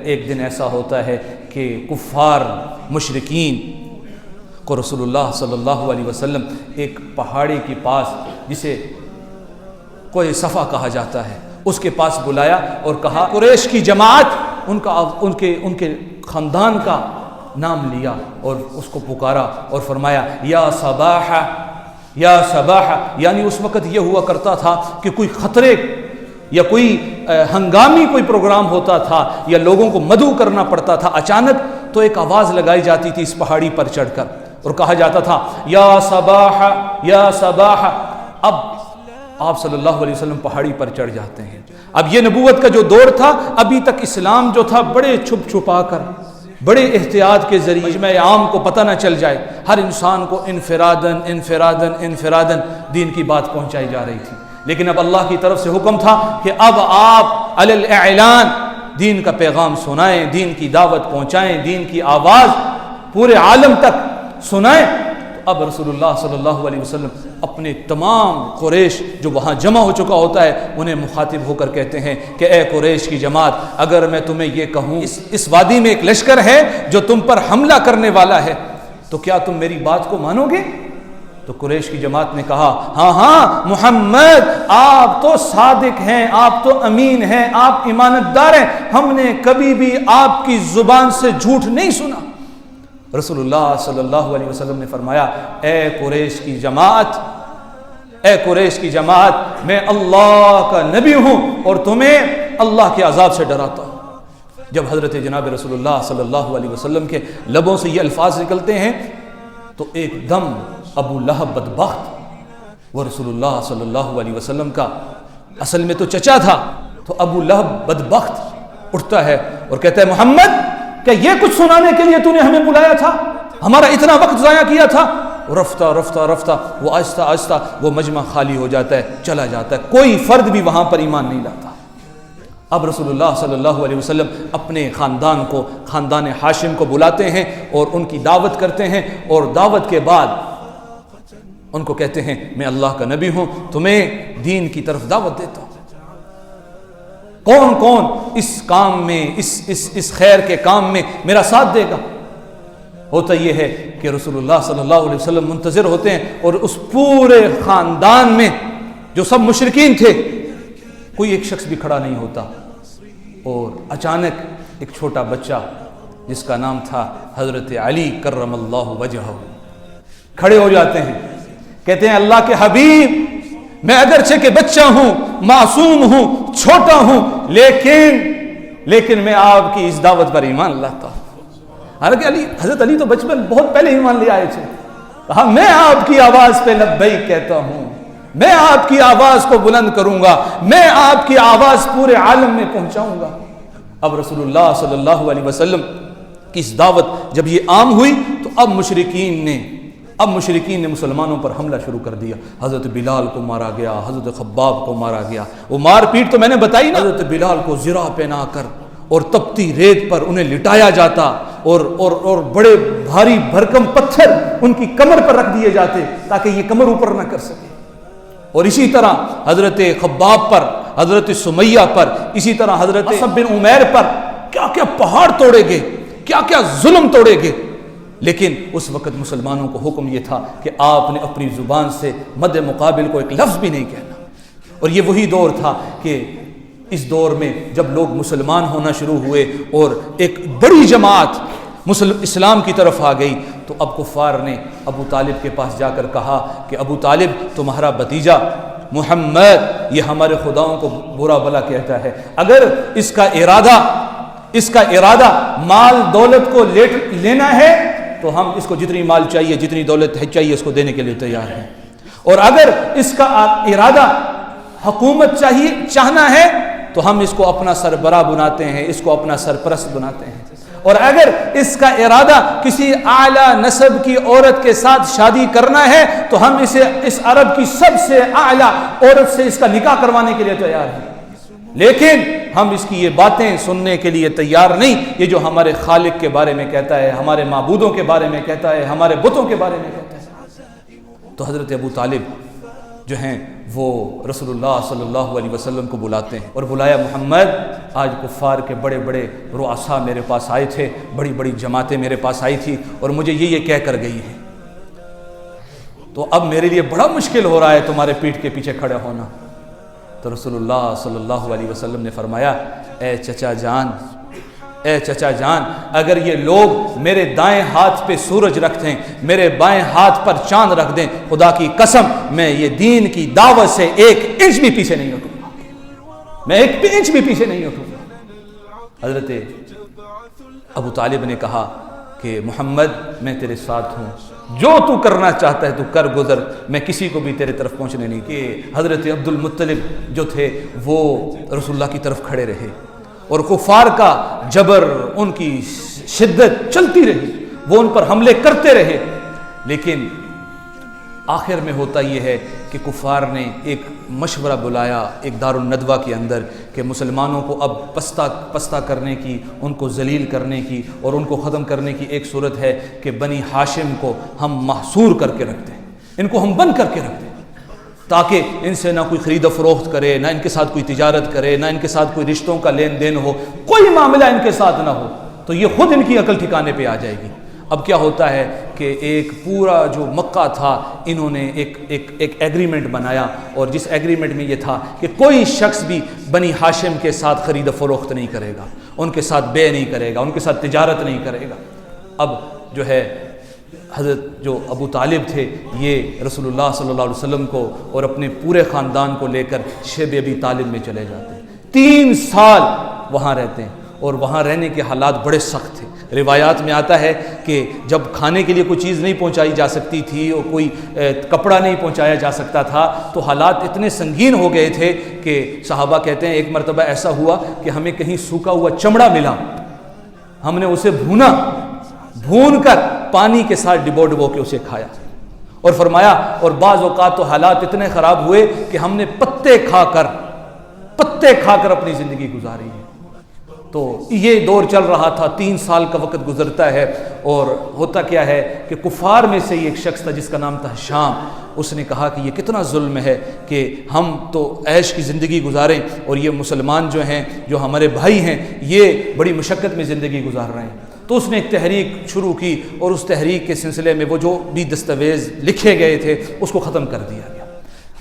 ایک دن ایسا ہوتا ہے کہ کفار مشرکین کو رسول اللہ صلی اللہ علیہ وسلم ایک پہاڑی کے پاس جسے کوئی صفا کہا جاتا ہے اس کے پاس بلایا اور کہا، قریش کی جماعت ان کے خاندان کا نام لیا اور اس کو پکارا اور فرمایا یا صباح یا صباح، یعنی اس وقت یہ ہوا کرتا تھا کہ کوئی خطرے یا کوئی ہنگامی کوئی پروگرام ہوتا تھا یا لوگوں کو مدعو کرنا پڑتا تھا اچانک، تو ایک آواز لگائی جاتی تھی اس پہاڑی پر چڑھ کر اور کہا جاتا تھا یا صباح یا صباح۔ اب آپ صلی اللہ علیہ وسلم پہاڑی پر چڑھ جاتے ہیں۔ اب یہ نبوت کا جو دور تھا، ابھی تک اسلام جو تھا بڑے چھپ چھپا کر، بڑے احتیاط کے ذریعے اجماع عام کو پتہ نہ چل جائے، ہر انسان کو انفرادن دین کی بات پہنچائی جا رہی تھی۔ لیکن اب اللہ کی طرف سے حکم تھا کہ اب آپ علی الاعلان دین کا پیغام سنائیں، دین کی دعوت پہنچائیں، دین کی آواز پورے عالم تک سنائیں۔ تو اب رسول اللہ صلی اللہ علیہ وسلم اپنے تمام قریش جو وہاں جمع ہو چکا ہوتا ہے انہیں مخاطب ہو کر کہتے ہیں کہ اے قریش کی جماعت، اگر میں تمہیں یہ کہوں اس وادی میں ایک لشکر ہے جو تم پر حملہ کرنے والا ہے، تو کیا تم میری بات کو مانو گے؟ تو قریش کی جماعت نے کہا ہاں محمد، آپ تو صادق ہیں، آپ تو امین ہیں، آپ امانت دار ہیں، ہم نے کبھی بھی آپ کی زبان سے جھوٹ نہیں سنا۔ رسول اللہ صلی اللہ علیہ وسلم نے فرمایا اے قریش کی جماعت، میں اللہ کا نبی ہوں اور تمہیں اللہ کے عذاب سے ڈراتا ہوں۔ جب حضرت جناب رسول اللہ صلی اللہ علیہ وسلم کے لبوں سے یہ الفاظ نکلتے ہیں تو ایک دم ابو لہب بدبخت، وہ رسول اللہ صلی اللہ علیہ وسلم کا اصل میں تو چچا تھا، تو ابو لہب بدبخت اٹھتا ہے اور کہتا ہے محمد، کیا یہ کچھ سنانے کے لیے تو نے ہمیں بلایا تھا؟ ہمارا اتنا وقت ضائع کیا تھا؟ رفتہ وہ آہستہ وہ مجمع خالی ہو جاتا ہے، چلا جاتا ہے، کوئی فرد بھی وہاں پر ایمان نہیں لاتا۔ اب رسول اللہ صلی اللہ علیہ وسلم اپنے خاندان ہاشم کو بلاتے ہیں اور ان کی دعوت کرتے ہیں، اور دعوت کے بعد ان کو کہتے ہیں میں اللہ کا نبی ہوں، تمہیں دین کی طرف دعوت دیتا ہوں۔ کون اس کام میں اس خیر کے کام میں میرا ساتھ دے گا؟ ہوتا یہ ہے کہ رسول اللہ صلی اللہ علیہ وسلم منتظر ہوتے ہیں اور اس پورے خاندان میں جو سب مشرکین تھے کوئی ایک شخص بھی کھڑا نہیں ہوتا، اور اچانک ایک چھوٹا بچہ جس کا نام تھا حضرت علی کرم اللہ وجہہ کھڑے ہو جاتے ہیں، کہتے ہیں اللہ کے حبیب، میں اگرچہ کہ بچہ ہوں، معصوم ہوں، چھوٹا ہوں، لیکن میں آپ کی اس دعوت پر ایمان لاتا ہوں۔ حالانکہ حضرت علی تو بچپن بہت پہلے ایمان لے آئے تھے، کہا میں آپ کی آواز پہ لبیک کہتا ہوں، میں آپ کی آواز کو بلند کروں گا، میں آپ کی آواز پورے عالم میں پہنچاؤں گا۔ اب رسول اللہ صلی اللہ علیہ وسلم کی اس دعوت جب یہ عام ہوئی تو اب مشرکین نے مسلمانوں پر حملہ شروع کر دیا۔ حضرت بلال کو مارا گیا، حضرت خباب کو مارا گیا، وہ مار پیٹ تو میں نے بتائی نا، حضرت بلال کو زرہ پہنا کر اور تپتی ریت پر انہیں لٹایا جاتا اور بڑے بھاری بھرکم پتھر ان کی کمر پر رکھ دیے جاتے تاکہ یہ کمر اوپر نہ کر سکے، اور اسی طرح حضرت خباب پر، حضرت سمیہ پر، اسی طرح حضرت مصعب بن عمیر پر کیا کیا پہاڑ توڑے گئے، کیا کیا ظلم توڑے گئے۔ لیکن اس وقت مسلمانوں کو حکم یہ تھا کہ آپ نے اپنی زبان سے مد مقابل کو ایک لفظ بھی نہیں کہنا، اور یہ وہی دور تھا کہ اس دور میں جب لوگ مسلمان ہونا شروع ہوئے اور ایک بڑی جماعت اسلام کی طرف آ گئی، تو اب کفار نے ابو طالب کے پاس جا کر کہا کہ ابو طالب، تمہارا بھتیجا محمد یہ ہمارے خداؤں کو برا بھلا کہتا ہے، اگر اس کا ارادہ مال دولت کو لینا ہے تو ہم اس کو جتنی مال چاہیے، جتنی دولت چاہیے اس کو دینے کے لیے تیار ہیں، اور اگر اس کا ارادہ حکومت چاہنا ہے تو ہم اس کو اپنا سربراہ بناتے ہیں، اس کو اپنا سرپرست بناتے ہیں، اور اگر اس کا ارادہ کسی اعلیٰ نسب کی عورت کے ساتھ شادی کرنا ہے تو ہم اسے اس عرب کی سب سے اعلیٰ عورت سے اس کا نکاح کروانے کے لیے تیار ہیں، لیکن ہم اس کی یہ باتیں سننے کے لیے تیار نہیں، یہ جو ہمارے خالق کے بارے میں کہتا ہے، ہمارے معبودوں کے بارے میں کہتا ہے، ہمارے بتوں کے بارے میں کہتا ہے۔ تو حضرت ابو طالب جو ہیں وہ رسول اللہ صلی اللہ علیہ وسلم کو بلاتے ہیں اور بلایا، محمد آج کفار کے بڑے بڑے رؤساء میرے پاس آئے تھے، بڑی بڑی جماعتیں میرے پاس آئی تھی اور مجھے یہ کہہ کر گئی ہیں، تو اب میرے لیے بڑا مشکل ہو رہا ہے تمہارے پیٹھ کے پیچھے کھڑے ہونا۔ تو رسول اللہ صلی اللہ علیہ وسلم نے فرمایا، اے چچا جان، اگر یہ لوگ میرے دائیں ہاتھ پہ سورج رکھ دیں، میرے بائیں ہاتھ پر چاند رکھ دیں، خدا کی قسم میں یہ دین کی دعوت سے 1 انچ بھی پیچھے نہیں ہٹوں گا، میں 1 انچ بھی پیچھے نہیں ہٹوں گا۔ حضرت ابو طالب نے کہا کہ محمد میں تیرے ساتھ ہوں، جو تو کرنا چاہتا ہے تو کر گزر، میں کسی کو بھی تیرے طرف پہنچنے نہیں۔ کہ حضرت عبد المطلب جو تھے وہ رسول اللہ کی طرف کھڑے رہے اور کفار کا جبر، ان کی شدت چلتی رہی، وہ ان پر حملے کرتے رہے، لیکن آخر میں ہوتا یہ ہے کہ کفار نے ایک مشورہ بلایا ایک دارالندوہ کے اندر کہ مسلمانوں کو اب پستہ کرنے کی، ان کو ذلیل کرنے کی اور ان کو ختم کرنے کی ایک صورت ہے کہ بنی ہاشم کو ہم محصور کر کے رکھتے ہیں، ان کو ہم بند کر کے رکھتے ہیں تاکہ ان سے نہ کوئی خرید و فروخت کرے، نہ ان کے ساتھ کوئی تجارت کرے، نہ ان کے ساتھ کوئی رشتوں کا لین دین ہو، کوئی معاملہ ان کے ساتھ نہ ہو، تو یہ خود ان کی عقل ٹھکانے پہ آ جائے گی۔ اب کیا ہوتا ہے کہ ایک پورا جو مکہ تھا، انہوں نے ایک ایگریمنٹ بنایا، اور جس ایگریمنٹ میں یہ تھا کہ کوئی شخص بھی بنی ہاشم کے ساتھ خرید و فروخت نہیں کرے گا، ان کے ساتھ بے نہیں کرے گا، ان کے ساتھ تجارت نہیں کرے گا۔ اب جو ہے حضرت جو ابو طالب تھے، یہ رسول اللہ صلی اللہ علیہ وسلم کو اور اپنے پورے خاندان کو لے کر شیب ابی طالب میں چلے جاتے ہیں، 3 سال وہاں رہتے ہیں، اور وہاں رہنے کے حالات بڑے سخت تھے۔ روایات میں آتا ہے کہ جب کھانے کے لیے کوئی چیز نہیں پہنچائی جا سکتی تھی اور کوئی کپڑا نہیں پہنچایا جا سکتا تھا، تو حالات اتنے سنگین ہو گئے تھے کہ صحابہ کہتے ہیں ایک مرتبہ ایسا ہوا کہ ہمیں کہیں سوکھا ہوا چمڑا ملا، ہم نے اسے بھون کر پانی کے ساتھ ڈبو کے اسے کھایا، اور فرمایا اور بعض اوقات تو حالات اتنے خراب ہوئے کہ ہم نے پتے کھا کر اپنی زندگی گزاری ہے۔ تو یہ دور چل رہا تھا، 3 سال کا وقت گزرتا ہے، اور ہوتا کیا ہے کہ کفار میں سے ایک شخص تھا جس کا نام تھا ہشام، اس نے کہا کہ یہ کتنا ظلم ہے کہ ہم تو عیش کی زندگی گزاریں اور یہ مسلمان جو ہیں، جو ہمارے بھائی ہیں، یہ بڑی مشقت میں زندگی گزار رہے ہیں۔ تو اس نے ایک تحریک شروع کی، اور اس تحریک کے سلسلے میں وہ جو بھی دستاویز لکھے گئے تھے اس کو ختم کر دیا گیا۔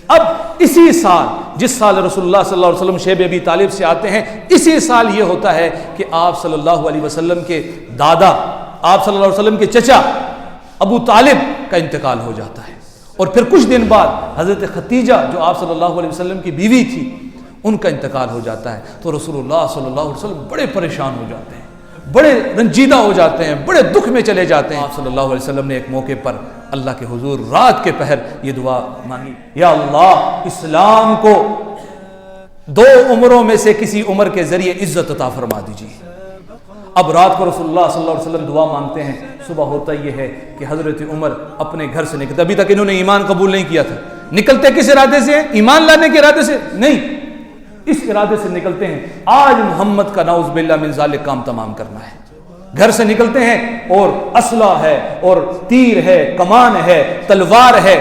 اب اسی سال، جس سال رسول اللہ صلی اللہ علیہ وسلم شیب ابی طالب سے آتے ہیں، اسی سال یہ ہوتا ہے کہ آپ صلی اللہ علیہ وسلم کے دادا، آپ صلی اللہ علیہ وسلم کے چچا ابو طالب کا انتقال ہو جاتا ہے، اور پھر کچھ دن بعد حضرت ختیجہ جو آپ صلی اللہ علیہ وسلم کی بیوی تھی، ان کا انتقال ہو جاتا ہے۔ تو رسول اللہ صلی اللہ علیہ وسلم بڑے پریشان ہو جاتے ہیں، بڑے رنجیدہ ہو جاتے ہیں، بڑے دکھ میں چلے جاتے ہیں۔ آپ صلی اللہ علیہ وسلم نے ایک موقع پر اللہ کے حضور رات کے پہر یہ دعا مانگی، یا اللہ اسلام کو 2 عمروں میں سے کسی عمر کے ذریعے عزت عطا فرما دیجیے۔ اب رات کو رسول اللہ صلی اللہ علیہ وسلم دعا مانگتے ہیں، صبح ہوتا یہ ہے کہ حضرت عمر اپنے گھر سے نکلتے، ابھی تک انہوں نے ایمان قبول نہیں کیا تھا، نکلتے کس ارادے سے؟ ایمان لانے کے ارادے سے نہیں، اس ارادے سے نکلتے ہیں آج محمد کا نعوذ باللہ من ذالک کام تمام کرنا ہے۔ گھر سے نکلتے ہیں اور اسلحہ ہے، اور تیر ہے، کمان ہے، تلوار ہے،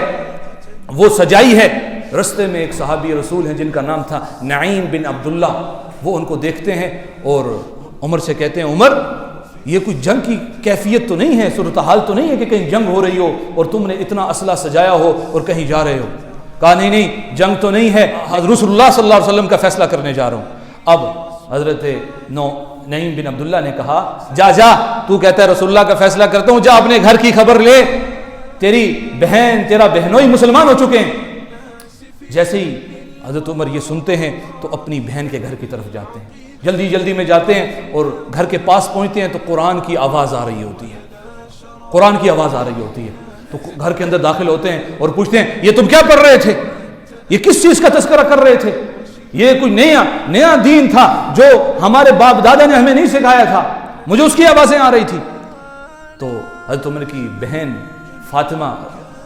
وہ سجائی ہے۔ رستے میں ایک صحابی رسول ہیں جن کا نام تھا نعیم بن عبداللہ، وہ ان کو دیکھتے ہیں اور عمر سے کہتے ہیں، عمر یہ کوئی جنگ کی کیفیت تو نہیں ہے، صورتحال تو نہیں ہے کہ کہیں جنگ ہو رہی ہو اور تم نے اتنا اسلحہ سجایا ہو اور کہیں جا رہے ہو؟ کہا نہیں جنگ تو نہیں ہے، رسول اللہ صلی اللہ علیہ وسلم کا فیصلہ کرنے جا رہا ہوں۔ اب حضرت نعیم بن عبداللہ نے کہا، جا تو کہتا ہے رسول اللہ کا فیصلہ کرتا ہوں، جا اپنے گھر کی خبر لے، تیری بہن تیرا بہنوئی مسلمان ہو چکے ہیں۔ جیسے ہی حضرت عمر یہ سنتے ہیں تو اپنی بہن کے گھر کی طرف جاتے ہیں، جلدی میں جاتے ہیں، اور گھر کے پاس پہنچتے ہیں تو قرآن کی آواز آ رہی ہوتی ہے، قرآن کی آواز آ رہی ہوتی ہے۔ تو گھر کے اندر داخل ہوتے ہیں اور پوچھتے ہیں، یہ تم کیا پڑھ رہے تھے؟ یہ کس چیز کا تذکرہ کر رہے تھے؟ یہ کوئی نیا دین تھا جو ہمارے باپ دادا نے ہمیں نہیں سکھایا تھا، مجھے اس کی آوازیں آ رہی تھی۔ تو حضرت عمر کی بہن فاطمہ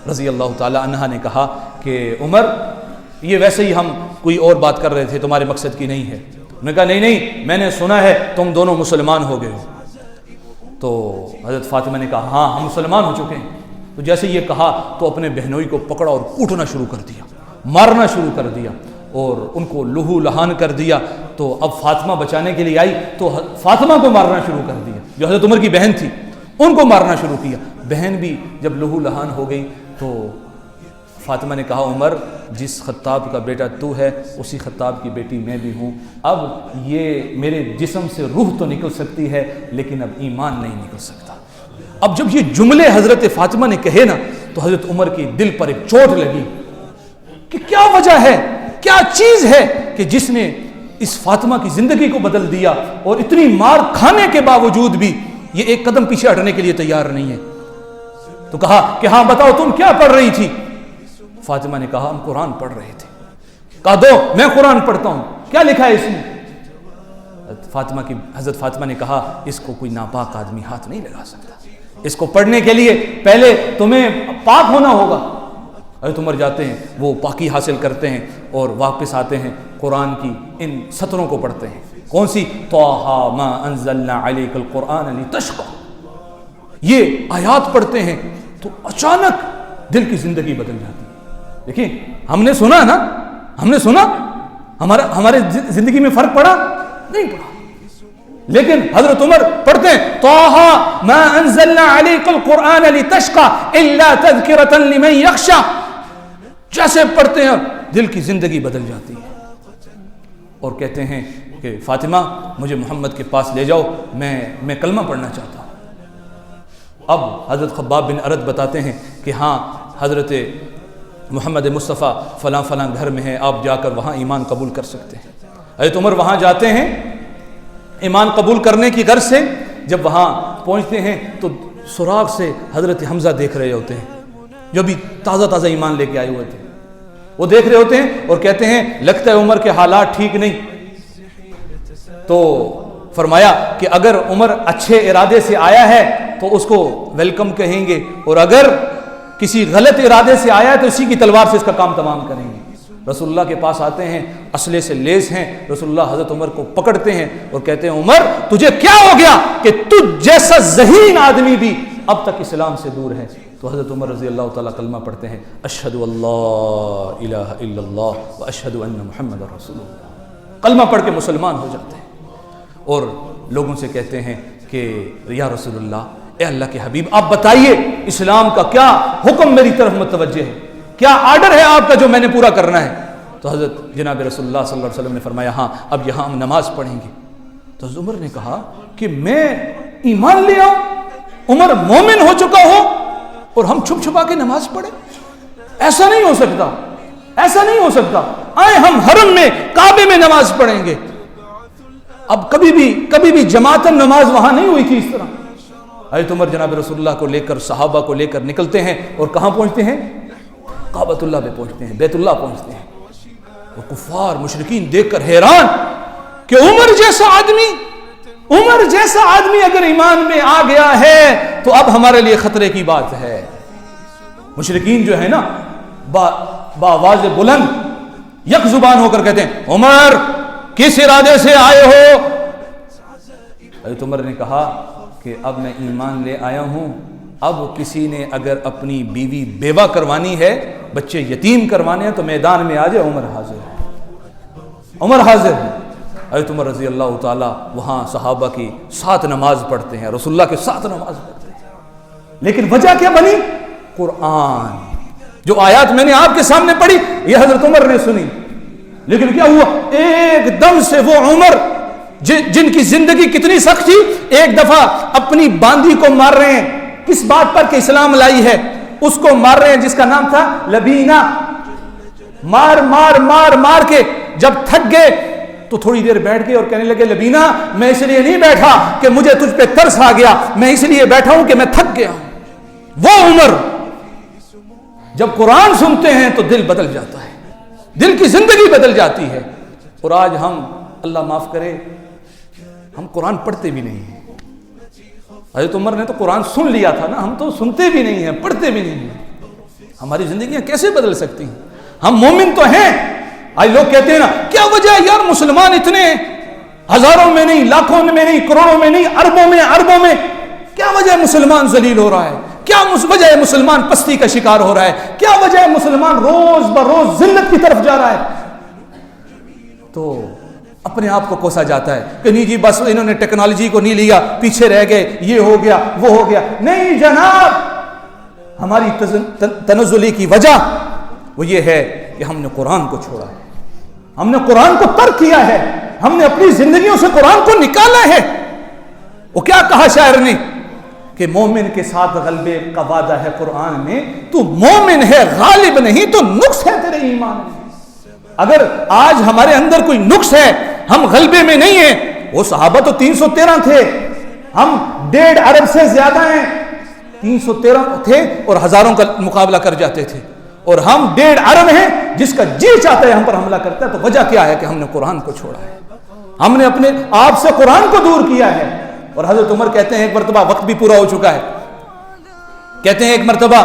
رضی اللہ تعالی عنہا نے کہا کہ عمر یہ ویسے ہی ہم کوئی اور بات کر رہے تھے، تمہارے مقصد کی نہیں ہے۔ انہوں نے کہا نہیں میں نے سنا ہے تم دونوں مسلمان ہو گئے ہو۔ تو حضرت فاطمہ نے کہا ہاں ہم مسلمان ہو چکے ہیں۔ تو جیسے یہ کہا تو اپنے بہنوئی کو پکڑا اور کوٹنا شروع کر دیا، مارنا شروع کر دیا اور ان کو لہو لہان کر دیا. تو اب فاطمہ بچانے کے لیے آئی تو فاطمہ کو مارنا شروع کر دیا جو حضرت عمر کی بہن تھی, ان کو مارنا شروع کیا. بہن بھی جب لہو لہان ہو گئی تو فاطمہ نے کہا عمر جس خطاب کا بیٹا تو ہے اسی خطاب کی بیٹی میں بھی ہوں, اب یہ میرے جسم سے روح تو نکل سکتی ہے لیکن اب ایمان نہیں نکل سکتا. اب جب یہ جملے حضرت فاطمہ نے کہے نا تو حضرت عمر کے دل پر ایک چوٹ لگی کہ کیا وجہ ہے, کیا چیز ہے کہ جس نے اس فاطمہ کی زندگی کو بدل دیا اور اتنی مار کھانے کے باوجود بھی یہ ایک قدم پیچھے ہٹنے کے لیے تیار نہیں ہے. تو کہا کہ ہاں بتاؤ تم کیا پڑھ رہی تھی؟ فاطمہ نے کہا ہم قرآن پڑھ رہے تھے. کہا دو میں قرآن پڑھتا ہوں, کیا لکھا ہے اس میں؟ حضرت فاطمہ نے کہا اس کو کوئی ناپاک آدمی ہاتھ نہیں لگا سکتا, اس کو پڑھنے کے لیے پہلے تمہیں پاک ہونا ہوگا. حضرت عمر جاتے ہیں, وہ پاکی حاصل کرتے ہیں اور واپس آتے ہیں, قرآن کی ان سطروں کو پڑھتے ہیں. کون سی؟ طٰہٰ مَا أَنزَلْنَا عَلَيْكَ الْقُرْآنَ لِتَشْقَىٰ. یہ آیات پڑھتے ہیں تو اچانک دل کی زندگی بدل جاتی ہے. دیکھیں ہم نے سنا نا, ہم نے سنا, ہمارے زندگی میں فرق پڑا نہیں پڑا, لیکن حضرت عمر پڑھتے ہیں طٰہٰ مَا أَنزَلْنَا عَلَيْكَ الْقُرْآنَ لِتَشْقَىٰ إِلَّا تَذْكِرَةً لِمَن يَخْشَىٰ. جیسے پڑھتے ہیں دل کی زندگی بدل جاتی ہے اور کہتے ہیں کہ فاطمہ مجھے محمد کے پاس لے جاؤ, میں کلمہ پڑھنا چاہتا ہوں. اب حضرت خباب بن ارد بتاتے ہیں کہ ہاں حضرت محمد مصطفیٰ فلاں فلاں گھر میں ہے, آپ جا کر وہاں ایمان قبول کر سکتے ہیں. حضرت عمر وہاں جاتے ہیں ایمان قبول کرنے کی غرض سے. جب وہاں پہنچتے ہیں تو سراغ سے حضرت حمزہ دیکھ رہے ہوتے ہیں جو بھی تازہ ایمان لے کے آئے ہوئے تھے. وہ دیکھ رہے ہوتے ہیں اور کہتے ہیں لگتا ہے عمر کے حالات ٹھیک نہیں. تو فرمایا کہ اگر عمر اچھے ارادے سے آیا ہے تو اس کو ویلکم کہیں گے, اور اگر کسی غلط ارادے سے آیا ہے تو اسی کی تلوار سے اس کا کام تمام کریں گے. رسول اللہ کے پاس آتے ہیں, اسلحے سے لیس ہیں. رسول اللہ حضرت عمر کو پکڑتے ہیں اور کہتے ہیں عمر تجھے کیا ہو گیا کہ تجھ جیسا ذہین آدمی بھی اب تک اسلام سے دور ہے. تو حضرت عمر رضی اللہ تعالیٰ کلمہ پڑھتے ہیں اشہد اللہ الہ الا اللہ و اشہد ان محمد رسول اللہ. کلمہ پڑھ کے مسلمان ہو جاتے ہیں اور لوگوں سے کہتے ہیں کہ یا رسول اللہ, اے اللہ کے حبیب آپ بتائیے اسلام کا کیا حکم میری طرف متوجہ ہے, کیا آرڈر ہے آپ کا جو میں نے پورا کرنا ہے؟ تو حضرت جناب رسول اللہ صلی اللہ علیہ وسلم نے فرمایا ہاں اب یہاں ہم نماز پڑھیں گے. تو حضرت عمر نے کہا کہ میں ایمان لے آؤں, عمر مومن ہو چکا ہو اور ہم چھپ چھپا کے نماز پڑھیں؟ ایسا نہیں ہو سکتا, ایسا نہیں ہو سکتا. آئے ہم حرم میں کعبے میں نماز پڑھیں گے. اب کبھی بھی جماعتاً نماز وہاں نہیں ہوئی تھی اس طرح. حضرت عمر جناب رسول اللہ کو لے کر صحابہ کو لے کر نکلتے ہیں اور کہاں پہنچتے ہیں؟ کعبۃ اللہ پہ پہنچتے ہیں, بیت اللہ پہنچتے ہیں. اور کفار مشرکین دیکھ کر حیران کہ عمر جیسا آدمی اگر ایمان میں آ گیا ہے تو اب ہمارے لیے خطرے کی بات ہے. مشرکین جو ہے نا بآواز بلند یک زبان ہو کر کہتے ہیں عمر کس ارادے سے آئے ہو؟ حضرت عمر نے کہا کہ اب میں ایمان لے آیا ہوں, اب کسی نے اگر اپنی بیوی بیوہ کروانی ہے, بچے یتیم کروانے ہیں تو میدان میں آ جائے, عمر حاضر ہے, عمر حاضر ہے. حضرت عمر رضی اللہ تعالیٰ وہاں صحابہ کی ساتھ نماز پڑھتے ہیں, رسول اللہ کے ساتھ نماز پڑھتے ہیں. لیکن وجہ کیا بنی؟ قرآن. جو آیات میں نے آپ کے سامنے پڑھی یہ حضرت عمر نے سنی, لیکن کیا ہوا ایک دم سے وہ عمر جن کی زندگی کتنی سخت تھی, ایک دفعہ اپنی باندی کو مار رہے ہیں. کس بات پر کہ اسلام لائی ہے؟ اس کو مار رہے ہیں جس کا نام تھا لبینہ. مار کے جب تھک گئے تو تھوڑی دیر بیٹھ گئے اور کہنے لگے لبینہ میں اس لیے نہیں بیٹھا کہ مجھے تجھ پہ ترس آ گیا, میں اس لیے بیٹھا ہوں کہ میں تھک گیا ہوں. وہ عمر جب قرآن سنتے ہیں تو دل بدل جاتا ہے, دل کی زندگی بدل جاتی ہے. اور آج ہم اللہ معاف کرے ہم قرآن پڑھتے بھی نہیں ہیں. حضرت عمر نے تو قرآن سن لیا تھا نا, ہم تو سنتے بھی نہیں ہیں, پڑھتے بھی نہیں ہیں. ہماری زندگیاں کیسے بدل سکتی ہیں؟ ہم مومن تو ہیں. آج لوگ کہتے ہیں نا کیا وجہ ہے یار مسلمان اتنے ہزاروں میں نہیں, لاکھوں میں نہیں, کروڑوں میں نہیں, اربوں میں, کیا وجہ ہے مسلمان ذلیل ہو رہا ہے؟ کیا وجہ ہے مسلمان پستی کا شکار ہو رہا ہے؟ کیا وجہ ہے مسلمان روز بروز ذلت کی طرف جا رہا ہے؟ تو اپنے آپ کو کوسا جاتا ہے کہ نہیں جی بس انہوں نے ٹیکنالوجی کو نہیں لیا، پیچھے رہ گئے، یہ ہو گیا وہ ہو گیا۔ نہیں جناب، ہماری تنزلی کی وجہ وہ یہ ہے کہ ہم نے قرآن کو چھوڑا ہے، ہم نے قرآن کو ترک کیا ہے، ہم نے اپنی زندگیوں سے قرآن کو نکالا ہے۔ وہ کیا کہا شاعر نے کہ مومن کے ساتھ غلبے کا وعدہ ہے قرآن میں، تو مومن ہے غالب نہیں تو نقص ہے تیرے ایمان میں۔ اگر آج ہمارے اندر کوئی نقص ہے، ہم غلبے میں نہیں ہیں، وہ صحابہ تو 313 تھے، ہم 1.5 ارب سے زیادہ ہیں، 313 تھے اور ہزاروں کا مقابلہ کر جاتے تھے، اور ہم 1.5 ارب ہیں، جس کا جی چاہتا ہے ہم پر حملہ کرتا ہے۔ تو وجہ کیا ہے کہ ہم نے قرآن کو چھوڑا ہے، ہم نے اپنے آپ سے قرآن کو دور کیا ہے۔ اور حضرت عمر کہتے ہیں ایک مرتبہ، وقت بھی پورا ہو چکا ہے، کہتے ہیں ایک مرتبہ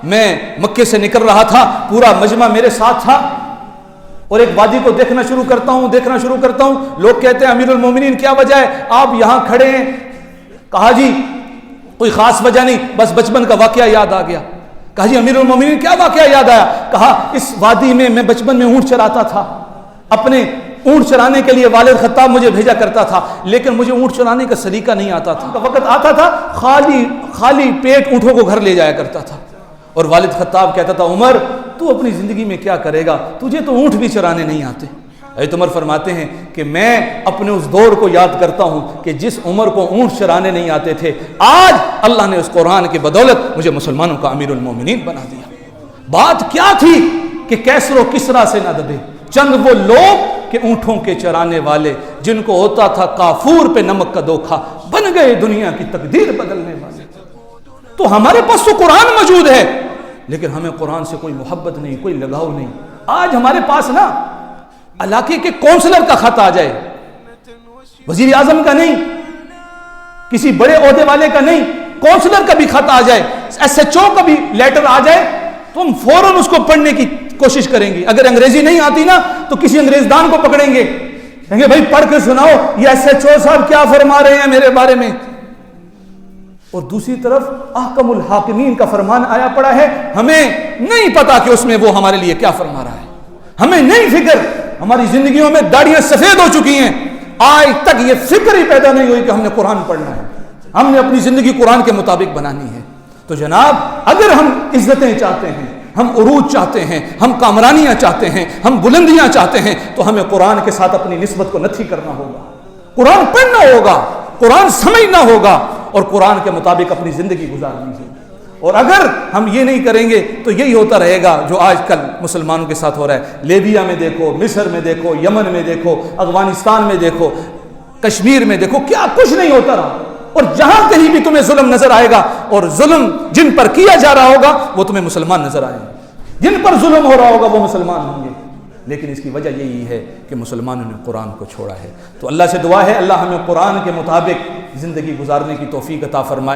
میں مکے سے نکل رہا تھا، پورا مجمع میرے ساتھ تھا، اور ایک وادی کو دیکھنا شروع کرتا ہوں، لوگ کہتے ہیں امیر المومنین کیا وجہ ہے آپ یہاں کھڑے ہیں؟ کہا جی کوئی خاص وجہ نہیں، بس بچپن کا واقعہ یاد آ گیا۔ کہا جی امیر المومنین کیا واقعہ یاد آیا؟ کہا اس وادی میں بچپن میں اونٹ چراتا تھا، اپنے اونٹ چرانے کے لیے والد خطاب مجھے بھیجا کرتا تھا، لیکن مجھے اونٹ چرانے کا سلیقہ نہیں آتا تھا، وقت آتا تھا خالی پیٹ اونٹوں کو گھر لے جایا کرتا تھا، اور والد خطاب کہتا تھا عمر تو اپنی زندگی میں کیا کرے گا، تجھے تو اونٹ بھی چرانے نہیں آتے۔ حضرت عمر فرماتے ہیں کہ میں اپنے اس دور کو یاد کرتا ہوں کہ جس عمر کو اونٹ چرانے نہیں آتے تھے، آج اللہ نے اس قرآن کی بدولت مجھے مسلمانوں کا امیر المومنین بنا دیا۔ بات کیا تھی کہ کیسر و کسرا سے نہ دبے چند وہ لوگ کہ اونٹوں کے چرانے والے، جن کو ہوتا تھا کافور پہ نمک کا دھوکھا، بن گئے دنیا کی تقدیر بدلنے والے۔ تو ہمارے پاس تو قرآن موجود ہے، لیکن ہمیں قرآن سے کوئی محبت نہیں، کوئی لگاؤ نہیں۔ آج ہمارے پاس نا علاقے کے کونسلر کا خط آ جائے، وزیر اعظم کا نہیں، کسی بڑے عہدے والے کا نہیں، کونسلر کا بھی خط آ جائے، ایس ایچ او کا بھی لیٹر آ جائے، تو ہم فوراً اس کو پڑھنے کی کوشش کریں گے۔ اگر انگریزی نہیں آتی نا تو کسی انگریز دان کو پکڑیں گے، کہیں گے بھائی پڑھ کے سناؤ یہ ایس ایچ او صاحب کیا فرما رہے ہیں میرے بارے میں۔ اور دوسری طرف احکم الحاکمین کا فرمان آیا پڑا ہے، ہمیں نہیں پتا کہ اس میں وہ ہمارے لیے کیا فرما رہا ہے، ہمیں نہیں فکر، ہماری زندگیوں میں داڑیاں سفید ہو چکی ہیں، آج تک یہ فکر ہی پیدا نہیں ہوئی کہ ہم نے قرآن پڑھنا ہے، ہم نے اپنی زندگی قرآن کے مطابق بنانی ہے۔ تو جناب اگر ہم عزتیں چاہتے ہیں، ہم عروج چاہتے ہیں، ہم کامرانیاں چاہتے ہیں، ہم بلندیاں چاہتے ہیں، تو ہمیں قرآن کے ساتھ اپنی نسبت کو نتھی کرنا ہوگا، قرآن پڑھنا ہوگا، قرآن سمجھنا ہوگا، اور قرآن کے مطابق اپنی زندگی گزارنی ہے۔ اور اگر ہم یہ نہیں کریں گے تو یہی ہوتا رہے گا جو آج کل مسلمانوں کے ساتھ ہو رہا ہے۔ لیبیا میں دیکھو، مصر میں دیکھو، یمن میں دیکھو، افغانستان میں دیکھو، کشمیر میں دیکھو، کیا کچھ نہیں ہوتا رہا۔ اور جہاں کہیں بھی تمہیں ظلم نظر آئے گا، اور ظلم جن پر کیا جا رہا ہوگا وہ تمہیں مسلمان نظر آئے گا، جن پر ظلم ہو رہا ہوگا وہ مسلمان ہوں گے۔ لیکن اس کی وجہ یہی ہے کہ مسلمانوں نے قرآن کو چھوڑا ہے۔ تو اللہ سے دعا ہے اللہ ہمیں قرآن کے مطابق زندگی گزارنے کی توفیق عطا فرمائے۔